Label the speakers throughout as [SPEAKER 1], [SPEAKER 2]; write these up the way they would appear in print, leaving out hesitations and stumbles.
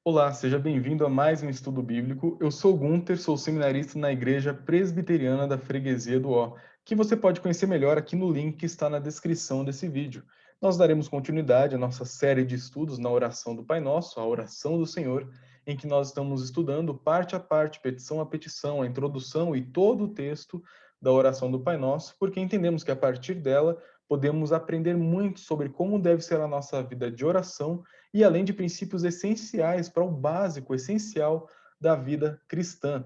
[SPEAKER 1] Olá, seja bem-vindo a mais um estudo bíblico. Eu sou o Gunter, sou seminarista na Igreja Presbiteriana da Freguesia do Ó, que você pode conhecer melhor aqui no link que está na descrição desse vídeo. Nós daremos continuidade à nossa série de estudos na oração do Pai Nosso, a oração do Senhor, em que nós estamos estudando parte a parte, petição a petição, a introdução e todo o texto da oração do Pai Nosso, porque entendemos que a partir dela podemos aprender muito sobre como deve ser a nossa vida de oração e além de princípios essenciais para o básico, essencial da vida cristã.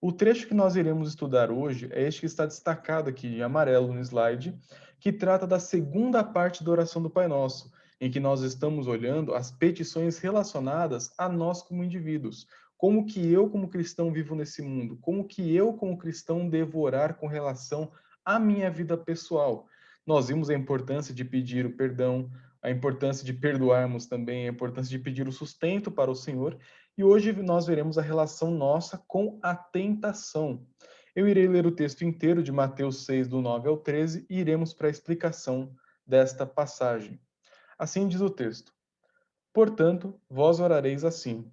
[SPEAKER 1] O trecho que nós iremos estudar hoje é este que está destacado aqui em amarelo no slide, que trata da segunda parte da oração do Pai Nosso, em que nós estamos olhando as petições relacionadas a nós como indivíduos. Como que eu, como cristão, vivo nesse mundo? Como que eu, como cristão, devo orar com relação à minha vida pessoal? Nós vimos a importância de pedir o perdão, a importância de perdoarmos também, a importância de pedir o sustento para o Senhor. E hoje nós veremos a relação nossa com a tentação. Eu irei ler o texto inteiro de Mateus 6, do 9 ao 13, e iremos para a explicação desta passagem. Assim diz o texto: Portanto, vós orareis assim: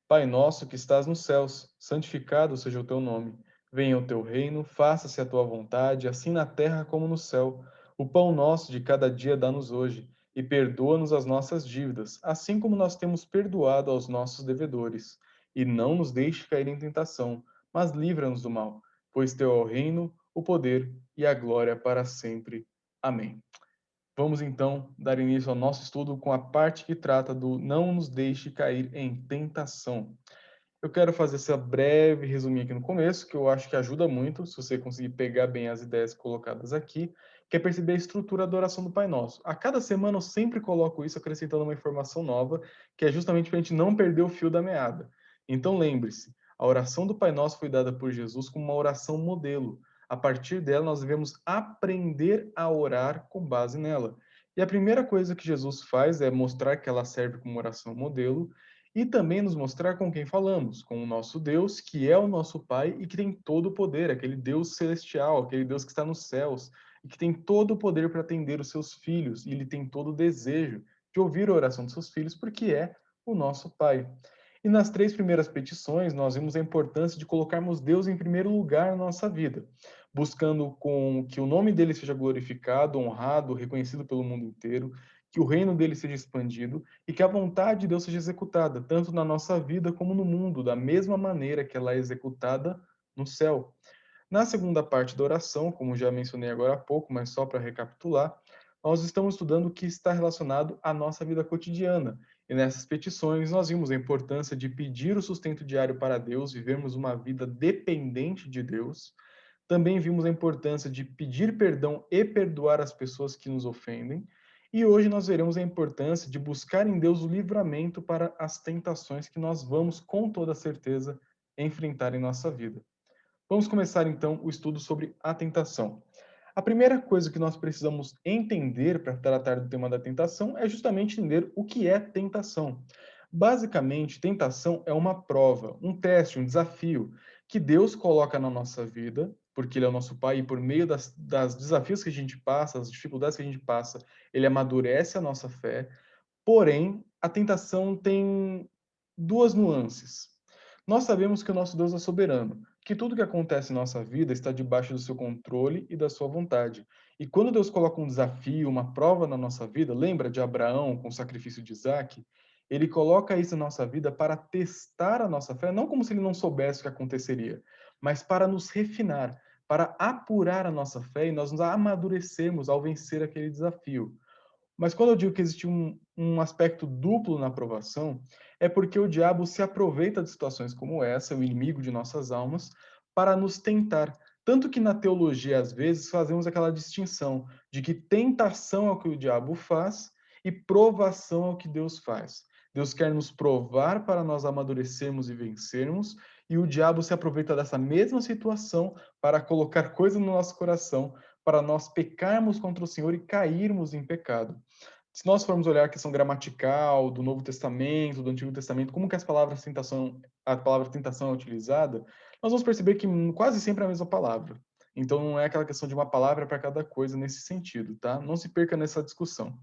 [SPEAKER 1] Pai nosso que estás nos céus, santificado seja o teu nome. Venha o teu reino, faça-se a tua vontade, assim na terra como no céu. O pão nosso de cada dia dá-nos hoje, e perdoa-nos as nossas dívidas, assim como nós temos perdoado aos nossos devedores. E não nos deixe cair em tentação, mas livra-nos do mal, pois teu é o reino, o poder e a glória para sempre. Amém. Vamos então dar início ao nosso estudo com a parte que trata do não nos deixe cair em tentação. Eu quero fazer essa breve resuminho aqui no começo, que eu acho que ajuda muito, se você conseguir pegar bem as ideias colocadas aqui, que é perceber a estrutura da oração do Pai Nosso. A cada semana eu sempre coloco isso acrescentando uma informação nova, que é justamente para a gente não perder o fio da meada. Então lembre-se, a oração do Pai Nosso foi dada por Jesus como uma oração modelo. A partir dela, nós devemos aprender a orar com base nela. E a primeira coisa que Jesus faz é mostrar que ela serve como oração modelo, e também nos mostrar com quem falamos, com o nosso Deus, que é o nosso Pai e que tem todo o poder, aquele Deus celestial, aquele Deus que está nos céus e que tem todo o poder para atender os seus filhos, e ele tem todo o desejo de ouvir a oração dos seus filhos, porque é o nosso Pai. E nas três primeiras petições, nós vimos a importância de colocarmos Deus em primeiro lugar na nossa vida, buscando com que o nome dele seja glorificado, honrado, reconhecido pelo mundo inteiro, que o reino dele seja expandido e que a vontade de Deus seja executada, tanto na nossa vida como no mundo, da mesma maneira que ela é executada no céu. Na segunda parte da oração, como já mencionei agora há pouco, mas só para recapitular, nós estamos estudando o que está relacionado à nossa vida cotidiana. E nessas petições, nós vimos a importância de pedir o sustento diário para Deus, vivermos uma vida dependente de Deus. Também vimos a importância de pedir perdão e perdoar as pessoas que nos ofendem. E hoje nós veremos a importância de buscar em Deus o livramento para as tentações que nós vamos, com toda certeza, enfrentar em nossa vida. Vamos começar então o estudo sobre a tentação. A primeira coisa que nós precisamos entender para tratar do tema da tentação é justamente entender o que é tentação. Basicamente, tentação é uma prova, um teste, um desafio que Deus coloca na nossa vida, porque Ele é o nosso Pai, e por meio das desafios que a gente passa, das dificuldades que a gente passa, Ele amadurece a nossa fé. Porém, a tentação tem duas nuances. Nós sabemos que o nosso Deus é soberano, que tudo que acontece em nossa vida está debaixo do seu controle e da sua vontade. E quando Deus coloca um desafio, uma prova na nossa vida, lembra de Abraão com o sacrifício de Isaac? Ele coloca isso na nossa vida para testar a nossa fé, não como se ele não soubesse o que aconteceria, mas para nos refinar, para apurar a nossa fé e nós nos amadurecermos ao vencer aquele desafio. Mas quando eu digo que existe um aspecto duplo na aprovação, é porque o diabo se aproveita de situações como essa, o inimigo de nossas almas, para nos tentar. Tanto que na teologia, às vezes, fazemos aquela distinção de que tentação é o que o diabo faz e provação é o que Deus faz. Deus quer nos provar para nós amadurecermos e vencermos, e o diabo se aproveita dessa mesma situação para colocar coisa no nosso coração, para nós pecarmos contra o Senhor e cairmos em pecado. Se nós formos olhar a questão gramatical do Novo Testamento, do Antigo Testamento, como que a palavra tentação é utilizada, nós vamos perceber que quase sempre é a mesma palavra. Então não é aquela questão de uma palavra para cada coisa nesse sentido, tá? Não se perca nessa discussão.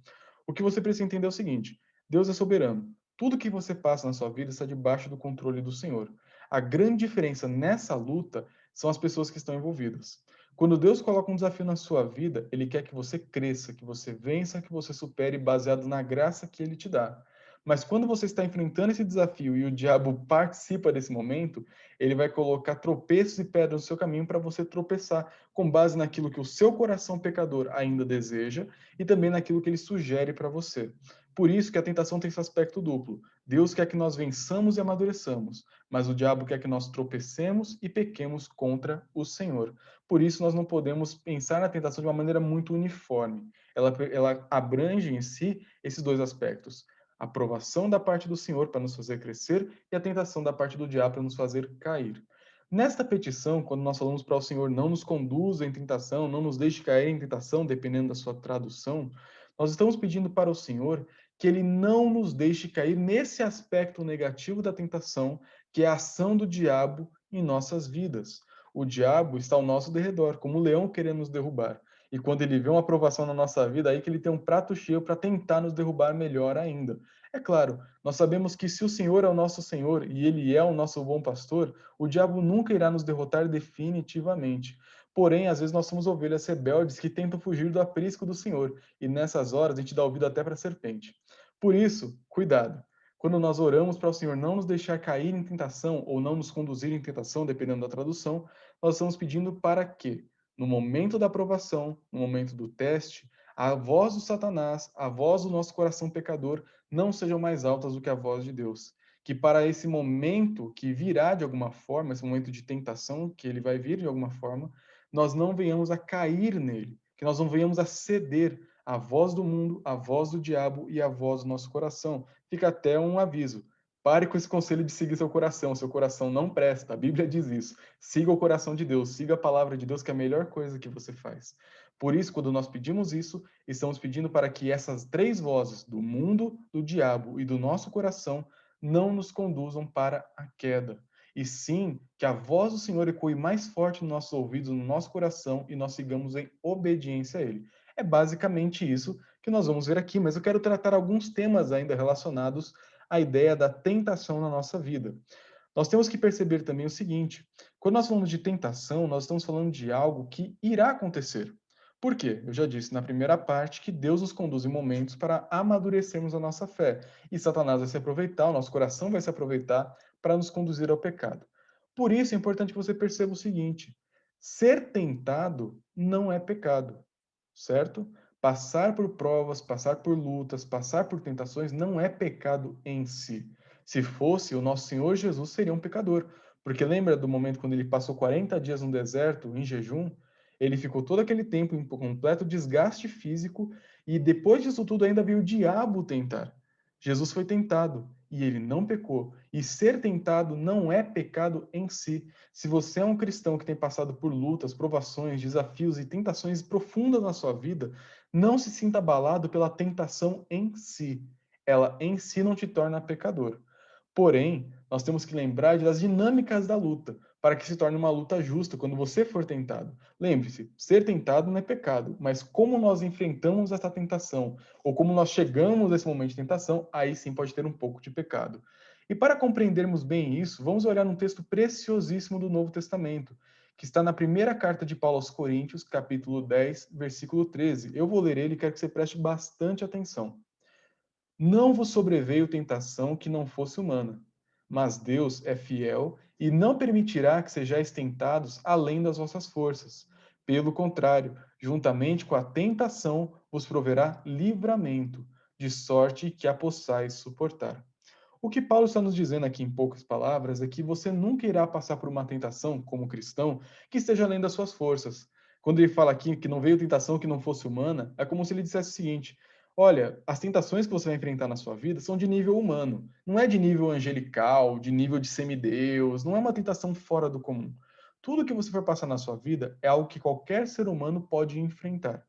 [SPEAKER 1] O que você precisa entender é o seguinte: Deus é soberano. Tudo que você passa na sua vida está debaixo do controle do Senhor. A grande diferença nessa luta são as pessoas que estão envolvidas. Quando Deus coloca um desafio na sua vida, Ele quer que você cresça, que você vença, que você supere baseado na graça que Ele te dá. Mas quando você está enfrentando esse desafio e o diabo participa desse momento, ele vai colocar tropeços e pedras no seu caminho para você tropeçar, com base naquilo que o seu coração pecador ainda deseja e também naquilo que ele sugere para você. Por isso que a tentação tem esse aspecto duplo. Deus quer que nós vençamos e amadureçamos, mas o diabo quer que nós tropecemos e pequemos contra o Senhor. Por isso nós não podemos pensar na tentação de uma maneira muito uniforme. Ela abrange em si esses dois aspectos. A aprovação da parte do Senhor para nos fazer crescer e a tentação da parte do diabo para nos fazer cair. Nesta petição, quando nós falamos para o Senhor não nos conduza em tentação, não nos deixe cair em tentação, dependendo da sua tradução, nós estamos pedindo para o Senhor que ele não nos deixe cair nesse aspecto negativo da tentação, que é a ação do diabo em nossas vidas. O diabo está ao nosso derredor, como um leão querendo nos derrubar. E quando ele vê uma aprovação na nossa vida, aí que ele tem um prato cheio para tentar nos derrubar melhor ainda. É claro, nós sabemos que se o Senhor é o nosso Senhor e ele é o nosso bom pastor, o diabo nunca irá nos derrotar definitivamente. Porém, às vezes nós somos ovelhas rebeldes que tentam fugir do aprisco do Senhor, e nessas horas a gente dá ouvido até para a serpente. Por isso, cuidado. Quando nós oramos para o Senhor não nos deixar cair em tentação ou não nos conduzir em tentação, dependendo da tradução, nós estamos pedindo para que, no momento da aprovação, no momento do teste, a voz do Satanás, a voz do nosso coração pecador, não sejam mais altas do que a voz de Deus. Que para esse momento que virá de alguma forma, esse momento de tentação, que ele vai vir de alguma forma, nós não venhamos a cair nele, que nós não venhamos a ceder à voz do mundo, à voz do diabo e à voz do nosso coração. Fica até um aviso. Pare com esse conselho de seguir seu coração não presta, a Bíblia diz isso. Siga o coração de Deus, siga a palavra de Deus, que é a melhor coisa que você faz. Por isso, quando nós pedimos isso, estamos pedindo para que essas três vozes, do mundo, do diabo e do nosso coração, não nos conduzam para a queda. E sim, que a voz do Senhor ecoe mais forte nos nossos ouvidos, no nosso coração, e nós sigamos em obediência a Ele. É basicamente isso que nós vamos ver aqui, mas eu quero tratar alguns temas ainda relacionados à ideia da tentação na nossa vida. Nós temos que perceber também o seguinte: quando nós falamos de tentação, nós estamos falando de algo que irá acontecer. Por quê? Eu já disse na primeira parte que Deus nos conduz em momentos para amadurecermos a nossa fé. E Satanás vai se aproveitar, o nosso coração vai se aproveitar para nos conduzir ao pecado. Por isso é importante que você perceba o seguinte: ser tentado não é pecado, certo? Passar por provas, passar por lutas, passar por tentações não é pecado em si. Se fosse, o nosso Senhor Jesus seria um pecador. Porque lembra do momento quando ele passou 40 dias no deserto, em jejum? Ele ficou todo aquele tempo em completo desgaste físico e depois disso tudo ainda veio o diabo tentar. Jesus foi tentado e ele não pecou. E ser tentado não é pecado em si. Se você é um cristão que tem passado por lutas, provações, desafios e tentações profundas na sua vida, não se sinta abalado pela tentação em si. Ela em si não te torna pecador. Porém, nós temos que lembrar das dinâmicas da luta, para que se torne uma luta justa quando você for tentado. Lembre-se, ser tentado não é pecado, mas como nós enfrentamos essa tentação, ou como nós chegamos a esse momento de tentação, aí sim pode ter um pouco de pecado. E para compreendermos bem isso, vamos olhar num texto preciosíssimo do Novo Testamento, que está na primeira carta de Paulo aos Coríntios, capítulo 10, versículo 13. Eu vou ler ele e quero que você preste bastante atenção. Não vos sobreveio tentação que não fosse humana, mas Deus é fiel e não permitirá que sejais tentados além das vossas forças. Pelo contrário, juntamente com a tentação vos proverá livramento, de sorte que a possais suportar. O que Paulo está nos dizendo aqui em poucas palavras é que você nunca irá passar por uma tentação, como cristão, que esteja além das suas forças. Quando ele fala aqui que não veio tentação que não fosse humana, é como se ele dissesse o seguinte: olha, as tentações que você vai enfrentar na sua vida são de nível humano, não é de nível angelical, de nível de semideus, não é uma tentação fora do comum. Tudo que você for passar na sua vida é algo que qualquer ser humano pode enfrentar.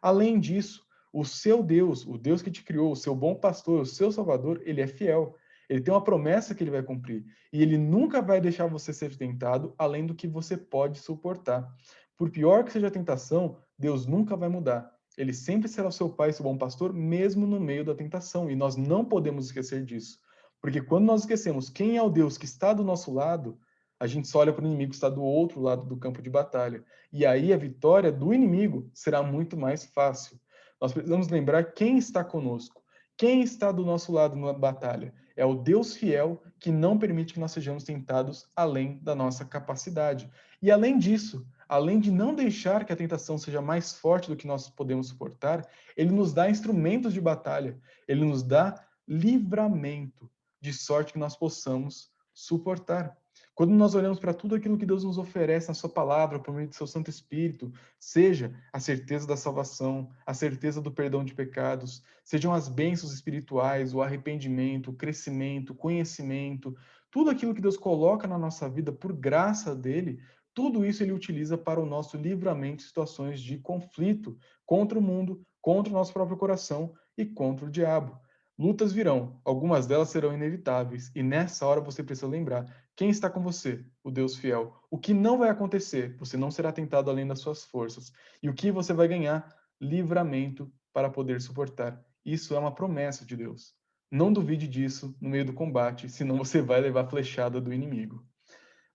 [SPEAKER 1] Além disso, o seu Deus, o Deus que te criou, o seu bom pastor, o seu Salvador, ele é fiel. Ele tem uma promessa que ele vai cumprir. E ele nunca vai deixar você ser tentado além do que você pode suportar. Por pior que seja a tentação, Deus nunca vai mudar. Ele sempre será o seu pai, seu bom pastor, mesmo no meio da tentação. E nós não podemos esquecer disso. Porque quando nós esquecemos quem é o Deus que está do nosso lado, a gente só olha para o inimigo que está do outro lado do campo de batalha. E aí a vitória do inimigo será muito mais fácil. Nós precisamos lembrar quem está conosco. Quem está do nosso lado na batalha? É o Deus fiel que não permite que nós sejamos tentados além da nossa capacidade. E além disso, além de não deixar que a tentação seja mais forte do que nós podemos suportar, ele nos dá instrumentos de batalha, ele nos dá livramento, de sorte que nós possamos suportar. Quando nós olhamos para tudo aquilo que Deus nos oferece na sua palavra, por meio do seu Santo Espírito, seja a certeza da salvação, a certeza do perdão de pecados, sejam as bênçãos espirituais, o arrependimento, o crescimento, o conhecimento, tudo aquilo que Deus coloca na nossa vida por graça dele, tudo isso ele utiliza para o nosso livramento em situações de conflito contra o mundo, contra o nosso próprio coração e contra o diabo. Lutas virão, algumas delas serão inevitáveis, e nessa hora você precisa lembrar quem está com você, o Deus fiel. O que não vai acontecer, você não será tentado além das suas forças. E o que você vai ganhar? Livramento para poder suportar. Isso é uma promessa de Deus. Não duvide disso no meio do combate, senão você vai levar a flechada do inimigo.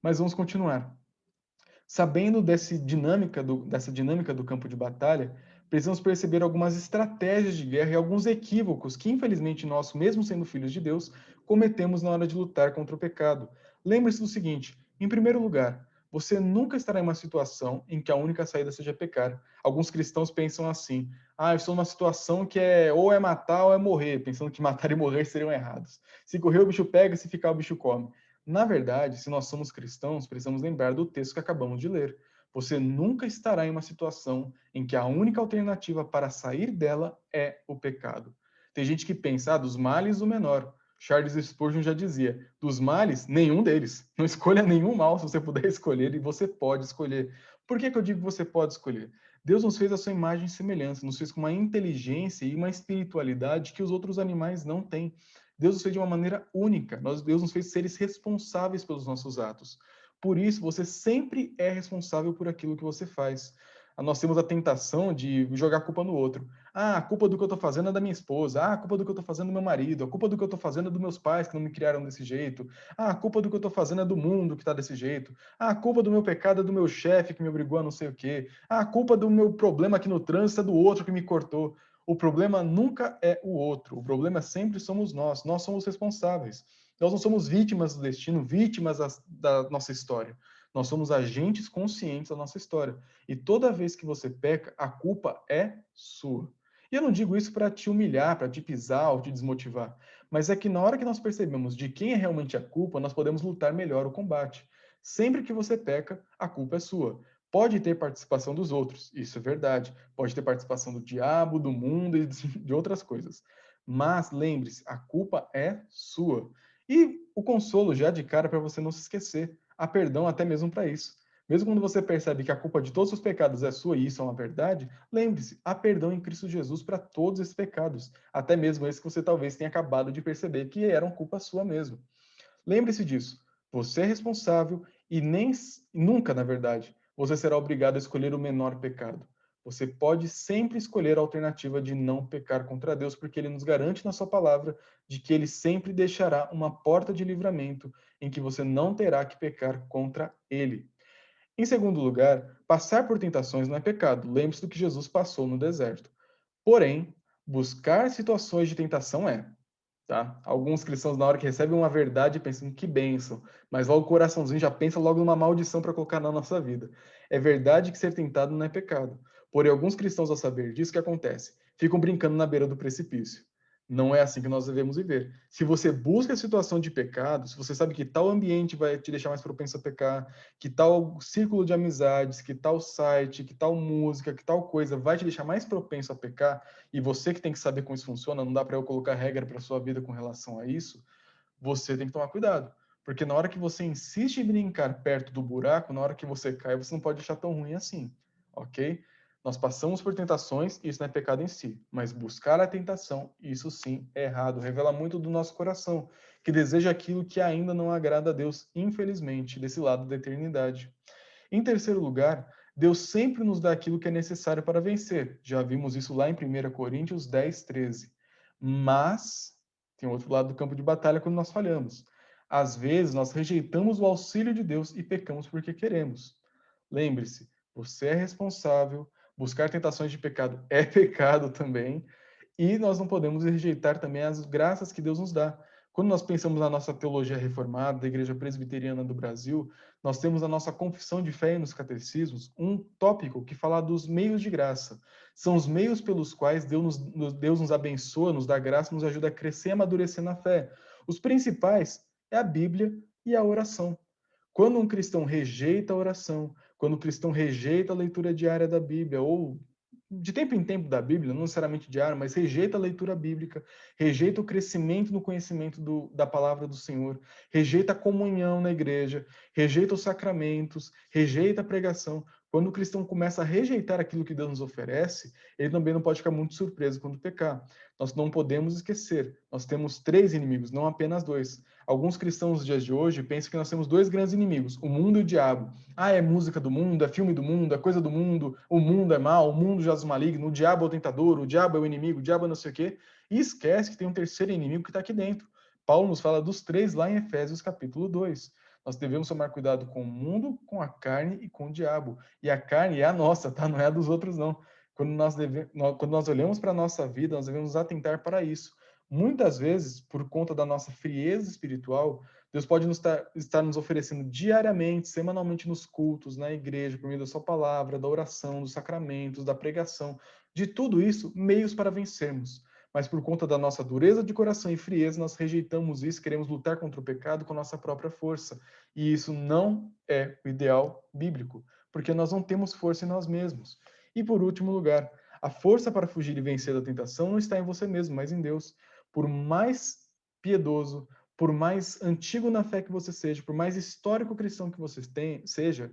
[SPEAKER 1] Mas vamos continuar. Sabendo dessa dinâmica do campo de batalha, precisamos perceber algumas estratégias de guerra e alguns equívocos que, infelizmente, nós, mesmo sendo filhos de Deus, cometemos na hora de lutar contra o pecado. Lembre-se do seguinte: em primeiro lugar, você nunca estará em uma situação em que a única saída seja pecar. Alguns cristãos pensam assim: eu estou numa situação que ou é matar ou é morrer, pensando que matar e morrer seriam errados. Se correr, o bicho pega, se ficar, o bicho come. Na verdade, se nós somos cristãos, precisamos lembrar do texto que acabamos de ler. Você nunca estará em uma situação em que a única alternativa para sair dela é o pecado. Tem gente que pensa, dos males o menor. Charles Spurgeon já dizia, dos males, nenhum deles. Não escolha nenhum mal se você puder escolher, e você pode escolher. Por que eu digo que você pode escolher? Deus nos fez a sua imagem e semelhança, nos fez com uma inteligência e uma espiritualidade que os outros animais não têm. Deus nos fez de uma maneira única. Deus nos fez seres responsáveis pelos nossos atos. Por isso, você sempre é responsável por aquilo que você faz. Nós temos a tentação de jogar a culpa no outro. A culpa do que eu estou fazendo é da minha esposa. A culpa do que eu estou fazendo é do meu marido. A culpa do que eu estou fazendo é dos meus pais que não me criaram desse jeito. A culpa do que eu estou fazendo é do mundo que está desse jeito. A culpa do meu pecado é do meu chefe que me obrigou a não sei o quê. A culpa do meu problema aqui no trânsito é do outro que me cortou. O problema nunca é o outro. O problema sempre somos nós. Nós somos responsáveis. Nós não somos vítimas do destino, vítimas da nossa história. Nós somos agentes conscientes da nossa história. E toda vez que você peca, a culpa é sua. E eu não digo isso para te humilhar, para te pisar ou te desmotivar, mas é que na hora que nós percebemos de quem é realmente a culpa, nós podemos lutar melhor o combate. Sempre que você peca, a culpa é sua. Pode ter participação dos outros, isso é verdade. Pode ter participação do diabo, do mundo e de outras coisas. Mas lembre-se, a culpa é sua. E o consolo já de cara para você não se esquecer. Há perdão até mesmo para isso. Mesmo quando você percebe que a culpa de todos os pecados é sua e isso é uma verdade, lembre-se, há perdão em Cristo Jesus para todos esses pecados, até mesmo esses que você talvez tenha acabado de perceber que eram culpa sua mesmo. Lembre-se disso. Você é responsável e nem nunca, na verdade, você será obrigado a escolher o menor pecado. Você pode sempre escolher a alternativa de não pecar contra Deus, porque ele nos garante na sua palavra de que ele sempre deixará uma porta de livramento em que você não terá que pecar contra ele. Em segundo lugar, passar por tentações não é pecado. Lembre-se do que Jesus passou no deserto. Porém, buscar situações de tentação é. Tá? Alguns cristãos, na hora que recebem uma verdade, pensam que bênção, mas logo o coraçãozinho já pensa logo numa maldição para colocar na nossa vida. É verdade que ser tentado não é pecado. Porém, alguns cristãos, ao saber disso, o que acontece? Ficam brincando na beira do precipício. Não é assim que nós devemos viver. Se você busca a situação de pecado, se você sabe que tal ambiente vai te deixar mais propenso a pecar, que tal círculo de amizades, que tal site, que tal música, que tal coisa vai te deixar mais propenso a pecar, e você que tem que saber como isso funciona, não dá para eu colocar regra para sua vida com relação a isso, você tem que tomar cuidado. Porque na hora que você insiste em brincar perto do buraco, na hora que você cai, você não pode deixar tão ruim assim, ok? Nós passamos por tentações, e isso não é pecado em si, mas buscar a tentação, isso sim é errado. Revela muito do nosso coração, que deseja aquilo que ainda não agrada a Deus, infelizmente, desse lado da eternidade. Em terceiro lugar, Deus sempre nos dá aquilo que é necessário para vencer. Já vimos isso lá em 1 Coríntios 10, 13. Mas Tem outro lado do campo de batalha quando nós falhamos. Às vezes, nós rejeitamos o auxílio de Deus e pecamos porque queremos. Lembre-se, você é responsável, buscar tentações de pecado é pecado também, e nós não podemos rejeitar também as graças que Deus nos dá. Quando nós pensamos na nossa teologia reformada, da Igreja Presbiteriana do Brasil, nós temos na nossa confissão de fé e nos catecismos um tópico que fala dos meios de graça. São os meios pelos quais Deus nos abençoa, nos dá graça, nos ajuda a crescer e amadurecer na fé. Os principais é a Bíblia e a oração. Quando um cristão rejeita a oração, quando o cristão rejeita a leitura diária da Bíblia, ou de tempo em tempo da Bíblia, não necessariamente diário, mas rejeita a leitura bíblica, rejeita o crescimento no conhecimento da palavra do Senhor, rejeita a comunhão na igreja, rejeita os sacramentos, rejeita a pregação. Quando o cristão começa a rejeitar aquilo que Deus nos oferece, ele também não pode ficar muito surpreso quando pecar. Nós não podemos esquecer, nós temos três inimigos, não apenas dois. Alguns cristãos nos dias de hoje pensam que nós temos dois grandes inimigos, o mundo e o diabo. Ah, é música do mundo, é filme do mundo, é coisa do mundo, o mundo é mal, o mundo jaz o maligno, o diabo é o tentador, o diabo é o inimigo, o diabo é não sei o quê. E esquece que tem um terceiro inimigo que está aqui dentro. Paulo nos fala dos três lá em Efésios capítulo 2. Nós devemos tomar cuidado com o mundo, com a carne e com o diabo. E a carne é a nossa, tá? Não é a dos outros, não. Quando nós olhamos para a nossa vida, nós devemos atentar para isso. Muitas vezes, por conta da nossa frieza espiritual, Deus pode estar nos oferecendo diariamente, semanalmente nos cultos, na igreja, por meio da sua palavra, da oração, dos sacramentos, da pregação, de tudo isso, meios para vencermos. Mas por conta da nossa dureza de coração e frieza, nós rejeitamos isso, queremos lutar contra o pecado com a nossa própria força. E isso não é o ideal bíblico, porque nós não temos força em nós mesmos. E por último lugar, a força para fugir e vencer da tentação não está em você mesmo, mas em Deus. Por mais piedoso, por mais antigo na fé que você seja, por mais histórico cristão que você seja,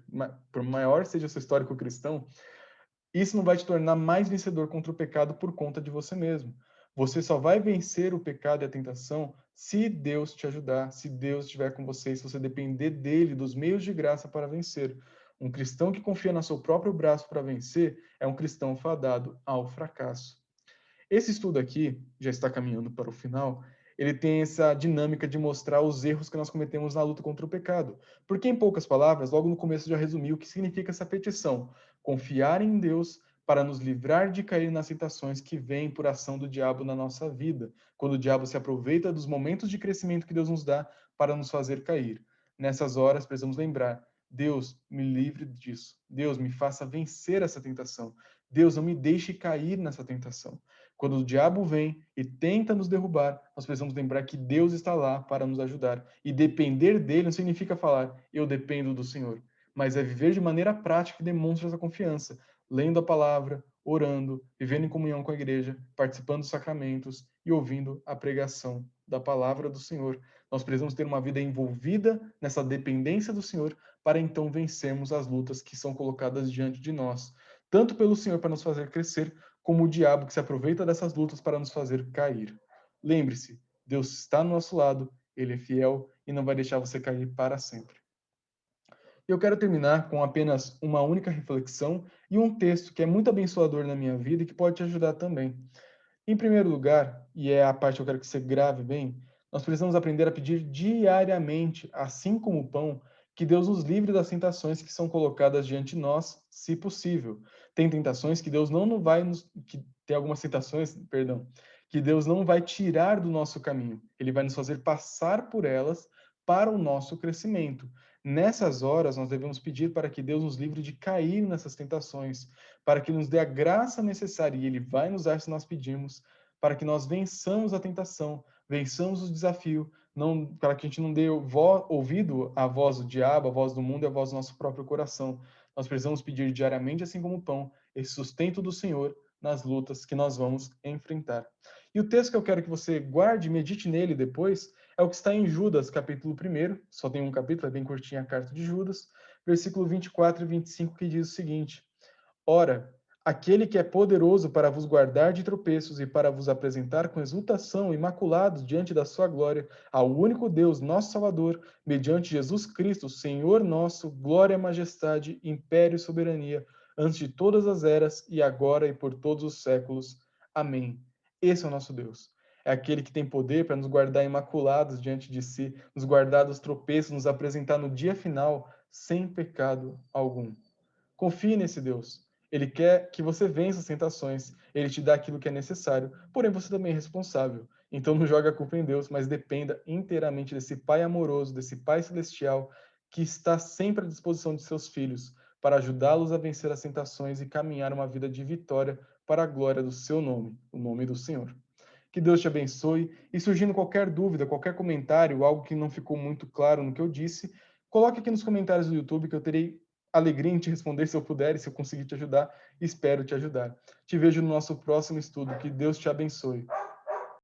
[SPEAKER 1] por maior seja o seu histórico cristão, isso não vai te tornar mais vencedor contra o pecado por conta de você mesmo. Você só vai vencer o pecado e a tentação se Deus te ajudar, se Deus estiver com você, se você depender dele, dos meios de graça para vencer. Um cristão que confia no seu próprio braço para vencer é um cristão fadado ao fracasso. Esse estudo aqui, já está caminhando para o final, ele tem essa dinâmica de mostrar os erros que nós cometemos na luta contra o pecado. Porque, em poucas palavras, logo no começo já resumi o que significa essa petição: confiar em Deus para nos livrar de cair nas tentações que vêm por ação do diabo na nossa vida, quando o diabo se aproveita dos momentos de crescimento que Deus nos dá para nos fazer cair. Nessas horas, precisamos lembrar: Deus, me livre disso. Deus, me faça vencer essa tentação. Deus, não me deixe cair nessa tentação. Quando o diabo vem e tenta nos derrubar, nós precisamos lembrar que Deus está lá para nos ajudar. E depender dele não significa falar, eu dependo do Senhor, mas é viver de maneira prática que demonstra essa confiança, lendo a palavra, orando, vivendo em comunhão com a igreja, participando dos sacramentos e ouvindo a pregação da palavra do Senhor. Nós precisamos ter uma vida envolvida nessa dependência do Senhor para então vencermos as lutas que são colocadas diante de nós, tanto pelo Senhor para nos fazer crescer, como o diabo que se aproveita dessas lutas para nos fazer cair. Lembre-se, Deus está no nosso lado, ele é fiel e não vai deixar você cair para sempre. Eu quero terminar com apenas uma única reflexão e um texto que é muito abençoador na minha vida e que pode te ajudar também. Em primeiro lugar, e é a parte que eu quero que você grave bem, nós precisamos aprender a pedir diariamente, assim como o pão, que Deus nos livre das tentações que são colocadas diante de nós, se possível. Tem tentações que Deus não vai nos, que tem algumas tentações, perdão, que Deus não vai tirar do nosso caminho. Ele vai nos fazer passar por elas para o nosso crescimento. Nessas horas, nós devemos pedir para que Deus nos livre de cair nessas tentações, para que nos dê a graça necessária, e Ele vai nos dar se nós pedirmos, para que nós vençamos a tentação, vençamos o desafio, não, para que a gente não dê ouvido à voz do diabo, à voz do mundo e à voz do nosso próprio coração. Nós precisamos pedir diariamente, assim como o pão, esse sustento do Senhor nas lutas que nós vamos enfrentar. E o texto que eu quero que você guarde, medite nele depois, é o que está em Judas, capítulo 1, só tem um capítulo, é bem curtinha a carta de Judas, versículo 24 e 25, que diz o seguinte: Ora, aquele que é poderoso para vos guardar de tropeços e para vos apresentar com exultação, imaculados diante da sua glória, ao único Deus, nosso Salvador, mediante Jesus Cristo, Senhor nosso, glória, majestade, império e soberania, antes de todas as eras, e agora e por todos os séculos. Amém. Esse é o nosso Deus. é aquele que tem poder para nos guardar imaculados diante de si, nos guardar dos tropeços, nos apresentar no dia final sem pecado algum. Confie nesse Deus. Ele quer que você vença as tentações, ele te dá aquilo que é necessário, porém você também é responsável. Então não joga a culpa em Deus, mas dependa inteiramente desse Pai amoroso, desse Pai celestial, que está sempre à disposição de seus filhos, para ajudá-los a vencer as tentações e caminhar uma vida de vitória para a glória do seu nome, o nome do Senhor. Que Deus te abençoe. E surgindo qualquer dúvida, qualquer comentário, algo que não ficou muito claro no que eu disse, coloque aqui nos comentários do YouTube que eu terei alegria em te responder se eu puder e se eu conseguir te ajudar. Espero te ajudar. Te vejo no nosso próximo estudo. Que Deus te abençoe.